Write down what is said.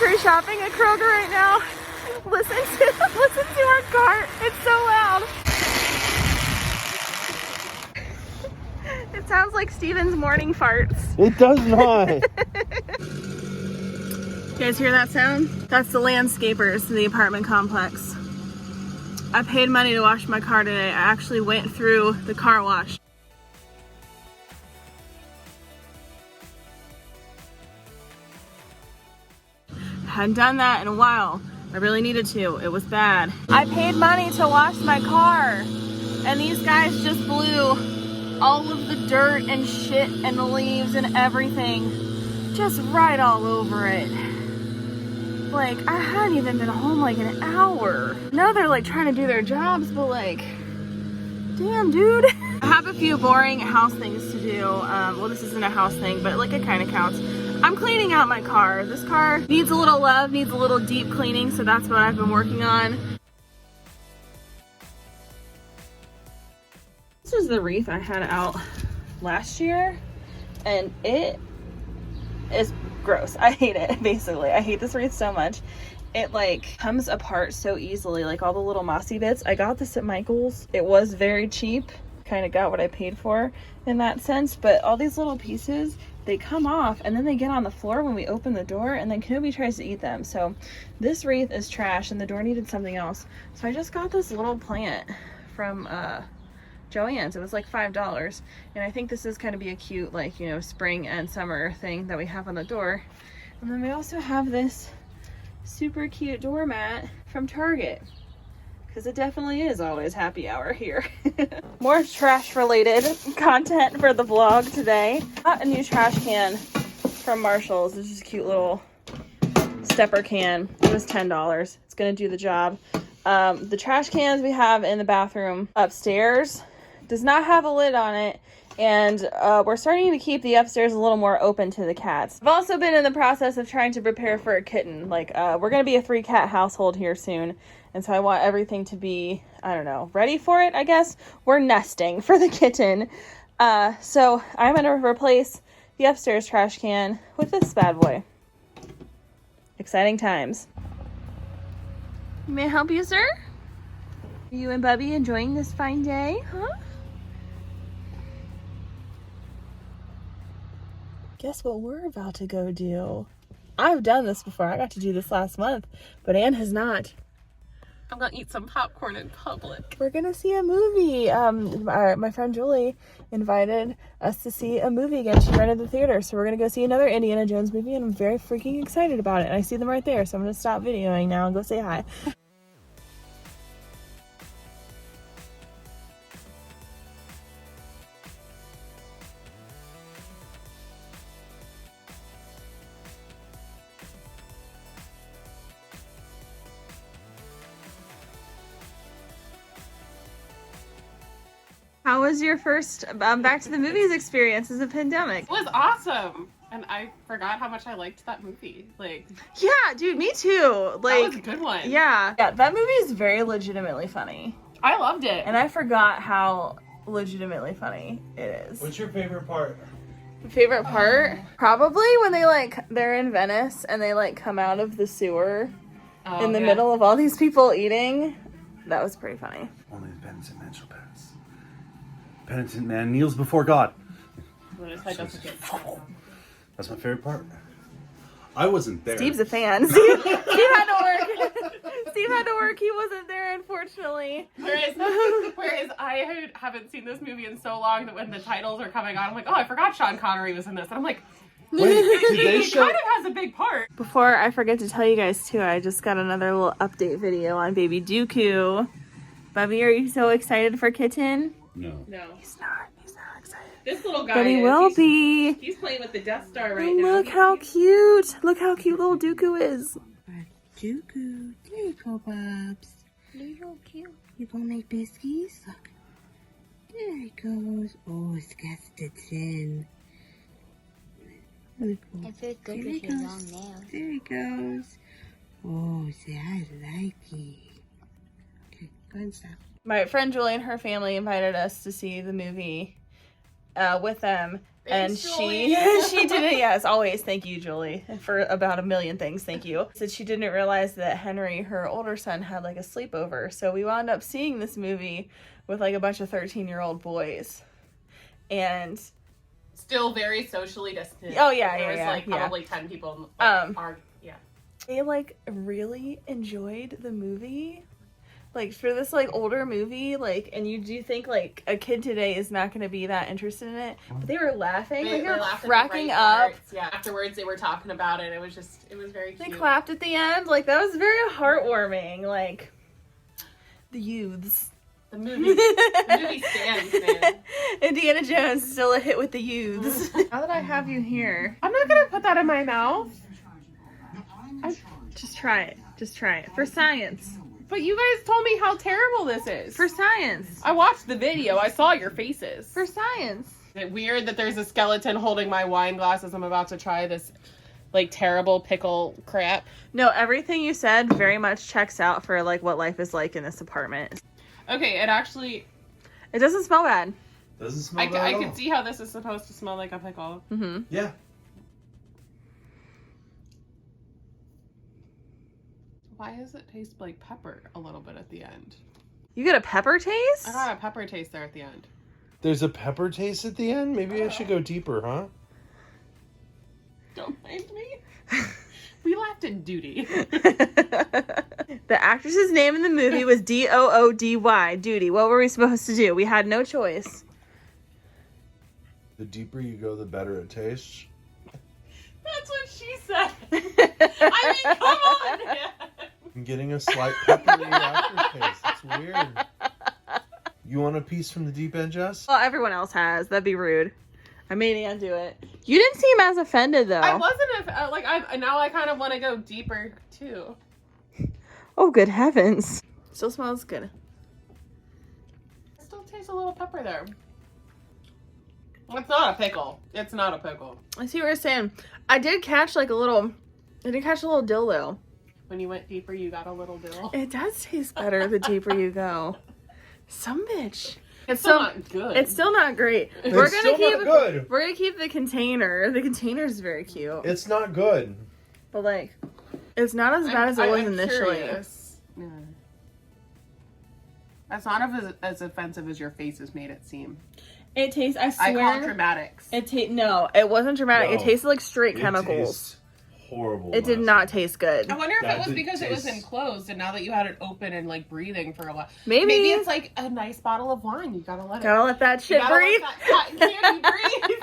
grocery shopping at Kroger right now. Listen to our cart. It's so loud. It sounds like Steven's morning farts. It does not. You guys hear that sound? That's the landscapers in the apartment complex. I paid money to wash my car today. I actually went through the car wash. Hadn't done that in a while. I really needed to. It was bad. I paid money to wash my car, and these guys just blew all of the dirt and shit and the leaves and everything just right all over it. Like, I hadn't even been home like an hour. Now they're like trying to do their jobs, but like, damn, dude. I have a few boring house things to do. Well, this isn't a house thing, but like it kind of counts. I'm cleaning out my car. This car needs a little love, needs a little deep cleaning, so that's what I've been working on. This was the wreath I had out last year, and it is gross. I hate it, basically. I hate this wreath so much. It like comes apart so easily, like all the little mossy bits. I got this at Michael's. It was very cheap. Kind of got what I paid for in that sense, but all these little pieces, they come off and then they get on the floor when we open the door, and then Kenobi tries to eat them. So this wreath is trash and the door needed something else. So I just got this little plant from Joann's. It was like $5, and I think this is going to be a cute, like, you know, spring and summer thing that we have on the door. And then we also have this super cute doormat from Target, because it definitely is always happy hour here. More trash related content for the vlog today. Got a new trash can from Marshall's. This is a cute little stepper can. It was $10. It's gonna do the job. The trash cans we have in the bathroom upstairs does not have a lid on it, and we're starting to keep the upstairs a little more open to the cats. I've also been in the process of trying to prepare for a kitten. Like, we're gonna be a 3-cat household here soon, and so I want everything to be, I don't know, ready for it, I guess. We're nesting for the kitten. So I'm gonna replace the upstairs trash can with this bad boy. Exciting times. May I help you, sir? Are you and Bubby enjoying this fine day, huh? Guess what we're about to go do? I've done this before. I got to do this last month, but Anne has not. I'm gonna eat some popcorn in public. We're gonna see a movie. My friend Julie invited us to see a movie again. She rented the theater, so we're gonna go see another Indiana Jones movie, and I'm very freaking excited about it. And I see them right there, so I'm gonna stop videoing now and go say hi. How was your first back to the movies experience as a pandemic? It was awesome, and I forgot how much I liked that movie. Like, yeah, dude, me too. Like, that was a good one. Yeah, that movie is very legitimately funny. I loved it, and I forgot how legitimately funny it is. What's your favorite part? Favorite part? Probably when they're in Venice and they like come out of the sewer in the middle of all these people eating. That was pretty funny. Only the penitent man shall pass. Penitent man kneels before God. That's my favorite part. I wasn't there. Steve's a fan. Steve had to work. Steve had to work. He wasn't there, unfortunately. Whereas I haven't seen this movie in so long that when the titles are coming on, I'm like, oh, I forgot Sean Connery was in this. And I'm like, he kind of has a big part. Before I forget to tell you guys too, I just got another little update video on baby Dooku. Bubby, are you so excited for kitten? No. He's not excited. This little guy but he will be. He's playing with the Death Star right now. Look how cute. Look how cute little Dooku is. Dooku, there you go, Bubs. You're so cute. You gonna make biscuits? Look. There he goes. Oh, it's got the tin. It feels good with your long nails. There he goes. Oh, see, I like it. Okay, go ahead and stop. My friend Julie and her family invited us to see the movie with them. And she didn't, yes, always, thank you, Julie, for about a million things, thank you. Said she didn't realize that Henry, her older son, had like a sleepover. So we wound up seeing this movie with like a bunch of 13-year-old boys. And still very socially distant. Oh, yeah, there was like yeah. probably 10 people. They like really enjoyed the movie. Like for this like older movie, like, and you do think like a kid today is not going to be that interested in it, but they were laughing, They were laughed at the cracking right up. parts. Yeah, afterwards they were talking about it. It was very cute. They clapped at the end, like that was very heartwarming. Like the youths. The movie stands, man. Indiana Jones is still a hit with the youths. Now that I have you here, I'm not gonna put that in my mouth. just try it. Just try it for science. But you guys told me how terrible this is. For science. I watched the video. I saw your faces. For science. Is it weird that there's a skeleton holding my wine glass as I'm about to try this, like, terrible pickle crap? No, everything you said very much checks out for, like, what life is like in this apartment. Okay, it actually... It doesn't smell bad. Doesn't smell bad at I all. can see how this is supposed to smell like a pickle. Mm-hmm. Yeah. Why does it taste like pepper a little bit at the end? You get a pepper taste? I got a pepper taste there at the end. There's a pepper taste at the end? Maybe I should go deeper, huh? Don't mind me. We laughed at Duty. The actress's name in the movie was Doody. Duty. What were we supposed to do? We had no choice. The deeper you go, the better it tastes. That's what she said. I mean, come on, man. I'm getting a slight peppery aftertaste. It's weird. You want a piece from the deep end, Jess? Well, everyone else has. That'd be rude. I made Ann do it. You didn't seem as offended, though. I wasn't, now I kind of want to go deeper, too. Oh, good heavens. Still smells good. It still tastes a little pepper there. It's not a pickle. It's not a pickle. I see what you're saying. I did catch a little dill, though. When you went deeper, you got a little dill. It does taste better the deeper you go. Some bitch. It's still not good. It's still not great. It's still not good. We're gonna keep the container. The container is very cute. It's not good. But like, it's not as bad as it was I'm initially. Curious. Yeah. That's not as offensive as your faces made it seem. It tastes. I I call it swear. dramatics. No, it wasn't dramatic. It No. tasted like straight It chemicals. tastes horrible. It did not taste good. I wonder if That it was did because it was taste- enclosed, and now that you had it open and like breathing for a while, Maybe it's like a nice bottle of wine. You gotta let Gotta let that shit breathe. Let that cotton candy breathe.